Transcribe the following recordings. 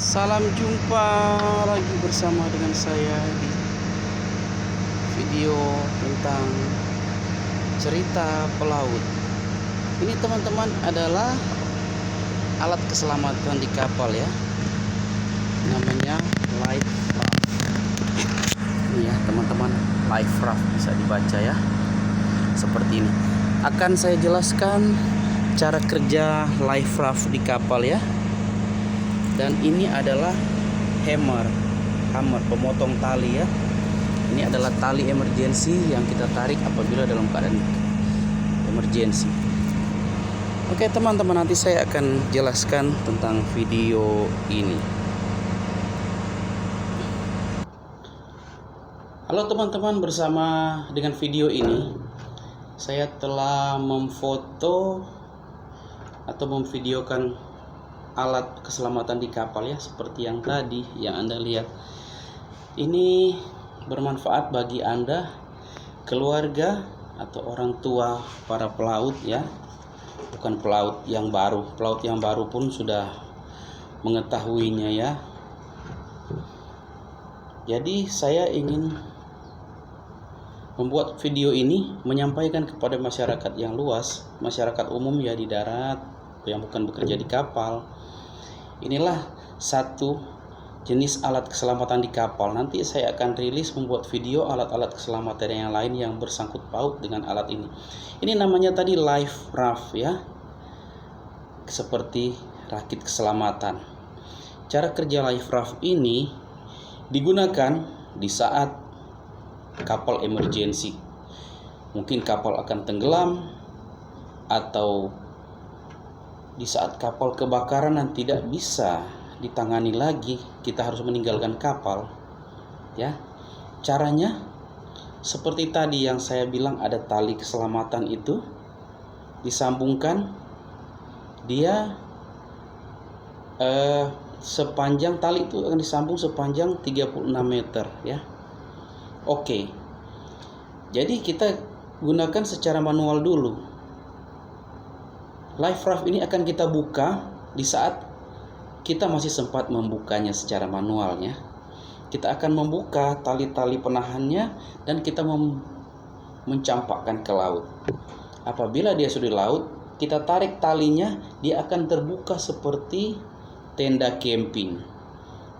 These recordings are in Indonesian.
Salam jumpa lagi bersama dengan saya di video tentang cerita pelaut. Ini teman-teman adalah alat keselamatan di kapal ya. Namanya life raft. Ini ya teman-teman, life raft bisa dibaca ya. Seperti ini. Akan saya jelaskan cara kerja life raft di kapal ya. Dan ini adalah hammer pemotong tali ya. Ini adalah tali emergensi yang kita tarik apabila dalam keadaan emergensi. Oke teman-teman, nanti saya akan jelaskan tentang video ini. Halo teman-teman, bersama dengan video ini saya telah memfoto atau memvideokan alat keselamatan di kapal ya, seperti yang tadi yang Anda lihat. Ini bermanfaat bagi Anda, keluarga atau orang tua para pelaut ya. Bukan pelaut yang baru. Pelaut yang baru pun sudah mengetahuinya ya. Jadi saya ingin membuat video ini menyampaikan kepada masyarakat yang luas, masyarakat umum ya di darat yang bukan bekerja di kapal. Inilah satu jenis alat keselamatan di kapal. Nanti saya akan rilis membuat video alat-alat keselamatan yang lain yang bersangkut paut dengan alat ini. Ini namanya tadi life raft ya. Seperti rakit keselamatan. Cara kerja life raft ini digunakan di saat kapal emergensi. Mungkin kapal akan tenggelam, atau di saat kapal kebakaran dan tidak bisa ditangani lagi, kita harus meninggalkan kapal ya. Caranya seperti tadi yang saya bilang, ada tali keselamatan itu disambungkan, dia sepanjang tali itu akan disambung sepanjang 36 meter ya. Oke, jadi kita gunakan secara manual dulu. Life raft ini akan kita buka di saat kita masih sempat membukanya secara manualnya. Kita akan membuka tali-tali penahannya dan kita mencampakkan ke laut. Apabila dia sudah di laut, kita tarik talinya, dia akan terbuka seperti tenda camping.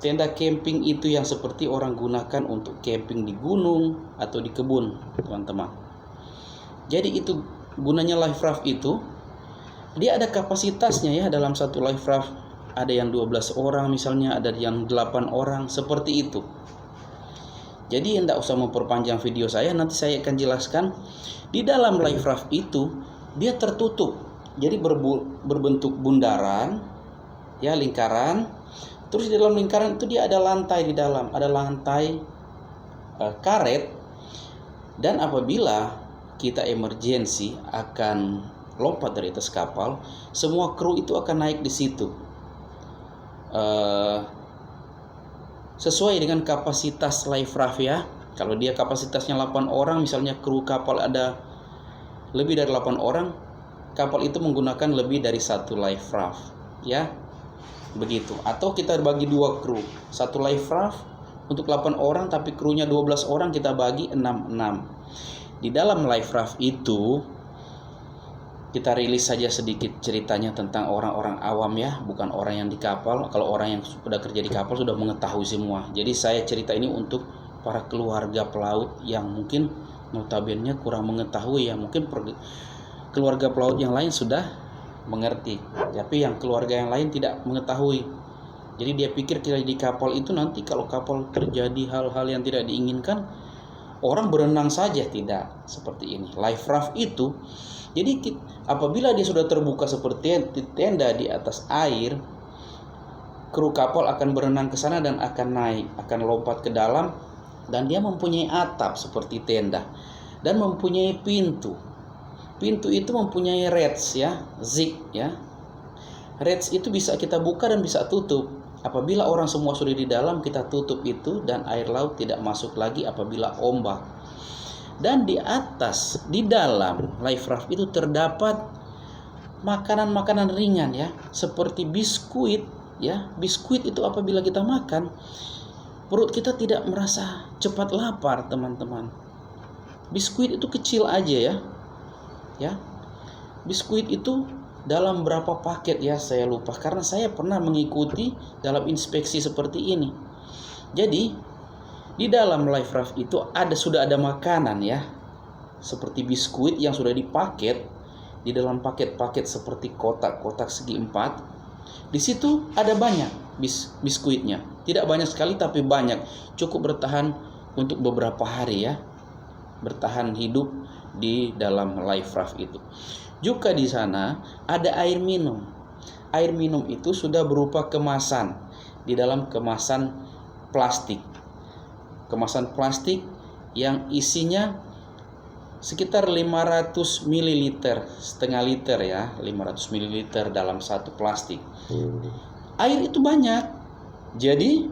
Tenda camping itu yang seperti orang gunakan untuk camping di gunung atau di kebun, teman-teman. Jadi itu gunanya life raft itu. Dia ada kapasitasnya ya, dalam satu life raft ada yang 12 orang misalnya, ada yang 8 orang, seperti itu. Jadi tidak usah memperpanjang video saya, nanti saya akan jelaskan. Di dalam life raft itu dia tertutup, jadi berbentuk bundaran ya, lingkaran. Terus di dalam lingkaran itu dia ada lantai di dalam, ada lantai karet. Dan apabila kita emergensi akan lompat dari atas kapal, semua kru itu akan naik di situ. Sesuai dengan kapasitas life raft ya. Kalau dia kapasitasnya 8 orang, misalnya kru kapal ada lebih dari 8 orang, kapal itu menggunakan lebih dari satu life raft ya. Begitu. Atau kita bagi 2 kru. Satu life raft untuk 8 orang tapi krunya 12 orang, kita bagi 6-6. Di dalam life raft itu kita rilis saja sedikit ceritanya tentang orang-orang awam ya, bukan orang yang di kapal. Kalau orang yang sudah kerja di kapal sudah mengetahui semua. Jadi saya cerita ini untuk para keluarga pelaut yang mungkin notabene kurang mengetahui ya. Mungkin keluarga pelaut yang lain sudah mengerti, tapi yang keluarga yang lain tidak mengetahui. Jadi dia pikir kita di kapal itu nanti kalau kapal terjadi hal-hal yang tidak diinginkan, orang berenang saja. Tidak seperti ini. Life raft itu, jadi apabila dia sudah terbuka seperti tenda di atas air, kru kapal akan berenang ke sana dan akan naik, akan lompat ke dalam, dan dia mempunyai atap seperti tenda dan mempunyai pintu. Pintu itu mempunyai ratch ya, zig ya. Ratch itu bisa kita buka dan bisa tutup. Apabila orang semua sudah di dalam, kita tutup itu dan air laut tidak masuk lagi apabila ombak. Dan di atas, di dalam life raft itu terdapat makanan-makanan ringan ya, seperti biskuit ya. Biskuit itu apabila kita makan, perut kita tidak merasa cepat lapar, teman-teman. Biskuit itu kecil aja ya. Ya. Biskuit itu dalam berapa paket ya, saya lupa karena saya pernah mengikuti dalam inspeksi seperti ini. Jadi di dalam Life Raft itu sudah ada makanan ya, seperti biskuit yang sudah dipaket di dalam paket-paket seperti kotak-kotak segi 4. Di situ ada banyak biskuitnya, tidak banyak sekali tapi banyak, cukup bertahan untuk beberapa hari ya, bertahan hidup di dalam Life Raft itu. Juga di sana ada air minum. Air minum itu sudah berupa kemasan di dalam kemasan plastik. Kemasan plastik yang isinya sekitar 500 ml, setengah liter ya, 500 ml dalam satu plastik. Air itu banyak. Jadi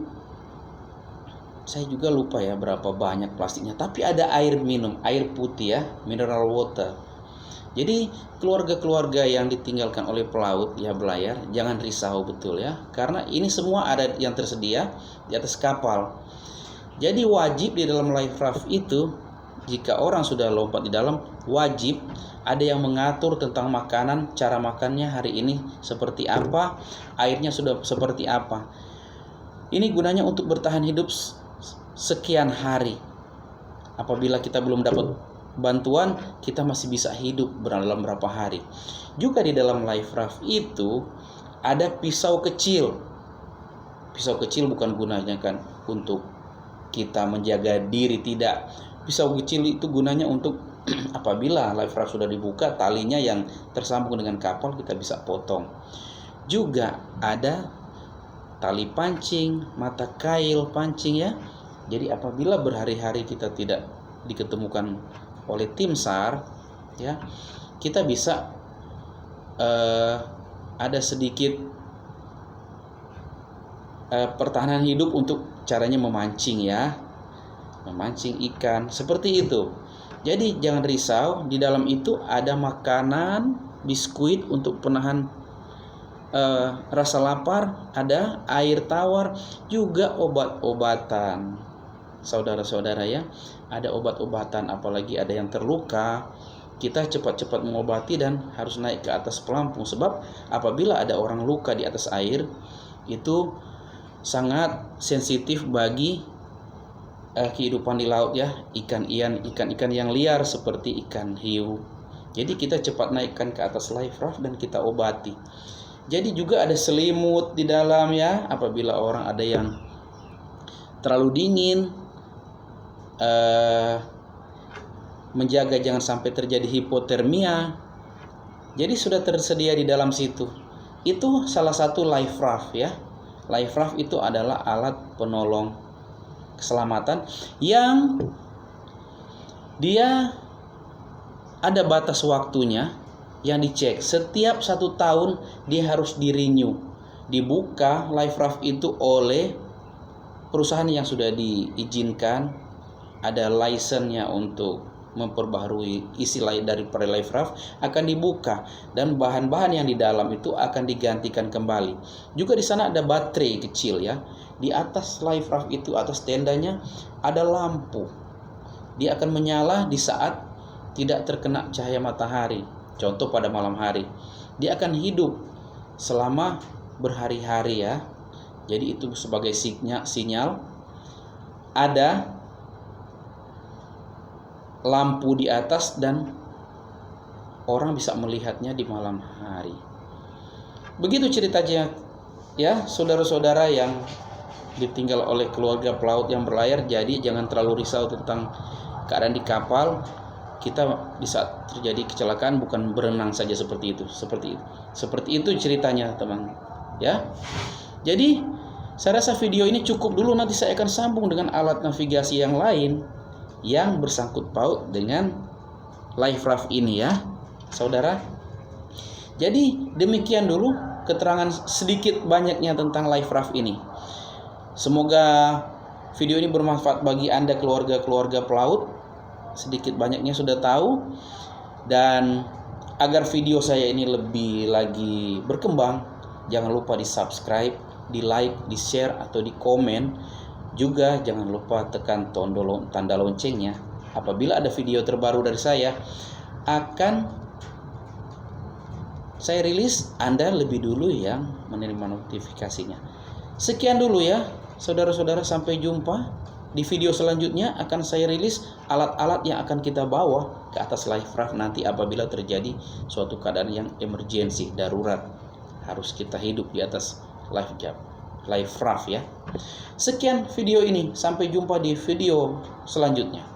saya juga lupa ya berapa banyak plastiknya, tapi ada air minum, air putih ya, mineral water. Jadi keluarga-keluarga yang ditinggalkan oleh pelaut ya berlayar, jangan risau betul ya, karena ini semua ada yang tersedia di atas kapal. Jadi wajib di dalam Life Raft itu, jika orang sudah lompat di dalam, wajib ada yang mengatur tentang makanan, cara makannya hari ini seperti apa, airnya sudah seperti apa. Ini gunanya untuk bertahan hidup sekian hari. Apabila kita belum dapat bantuan, kita masih bisa hidup dalam berapa hari. Juga di dalam Life Raft itu ada pisau kecil. Pisau kecil bukan gunanya kan untuk kita menjaga diri, tidak. Pisau kecil itu gunanya untuk apabila Life Raft sudah dibuka, talinya yang tersambung dengan kapal kita bisa potong. Juga ada tali pancing, mata kail pancing ya. Jadi apabila berhari-hari kita tidak diketemukan oleh tim SAR ya, kita bisa ada sedikit pertahanan hidup untuk caranya memancing ya, memancing ikan seperti itu. Jadi jangan risau, di dalam itu ada makanan, biskuit untuk penahan rasa lapar, ada air tawar, juga obat-obatan. Saudara-saudara ya, ada obat-obatan, apalagi ada yang terluka, kita cepat-cepat mengobati dan harus naik ke atas pelampung. Sebab apabila ada orang luka di atas air, itu sangat sensitif bagi kehidupan di laut ya, ikan-ikan yang liar seperti ikan hiu. Jadi kita cepat naikkan ke atas Life Raft dan kita obati. Jadi juga ada selimut di dalam ya, apabila orang ada yang terlalu dingin, menjaga jangan sampai terjadi hipotermia. Jadi sudah tersedia di dalam situ. Itu salah satu Life Raft ya. Life Raft itu adalah alat penolong keselamatan yang dia ada batas waktunya yang dicek. Setiap 1 tahun dia harus di-renew, dibuka Life Raft itu oleh perusahaan yang sudah diizinkan, ada lisensinya untuk memperbaharui isi dari Life Raft akan dibuka, dan bahan-bahan yang di dalam itu akan digantikan kembali. Juga di sana ada baterai kecil ya. Di atas Life Raft itu, atas tendanya ada lampu. Dia akan menyala di saat tidak terkena cahaya matahari. Contoh pada malam hari. Dia akan hidup selama berhari-hari ya. Jadi itu sebagai sinyal ada lampu di atas dan orang bisa melihatnya di malam hari. Begitu ceritanya ya, saudara-saudara yang ditinggal oleh keluarga pelaut yang berlayar. Jadi jangan terlalu risau tentang keadaan di kapal. Kita di saat terjadi kecelakaan bukan berenang saja seperti itu. Seperti itu ceritanya, teman. Ya. Jadi saya rasa video ini cukup dulu, nanti saya akan sambung dengan alat navigasi yang lain yang bersangkut paut dengan Life Raft ini ya, saudara. Jadi demikian dulu keterangan sedikit banyaknya tentang Life Raft ini. Semoga video ini bermanfaat bagi Anda keluarga-keluarga pelaut. Sedikit banyaknya sudah tahu, dan agar video saya ini lebih lagi berkembang, jangan lupa di subscribe, di like, di share, atau di komen. Juga jangan lupa tekan tanda loncengnya. Apabila ada video terbaru dari saya, akan saya rilis, Anda lebih dulu yang menerima notifikasinya. Sekian dulu ya, saudara-saudara, sampai jumpa. Di video selanjutnya akan saya rilis alat-alat yang akan kita bawa ke atas life raft nanti apabila terjadi suatu keadaan yang emergensi, darurat. Harus kita hidup di atas life raft ya. Sekian video ini, sampai jumpa di video selanjutnya.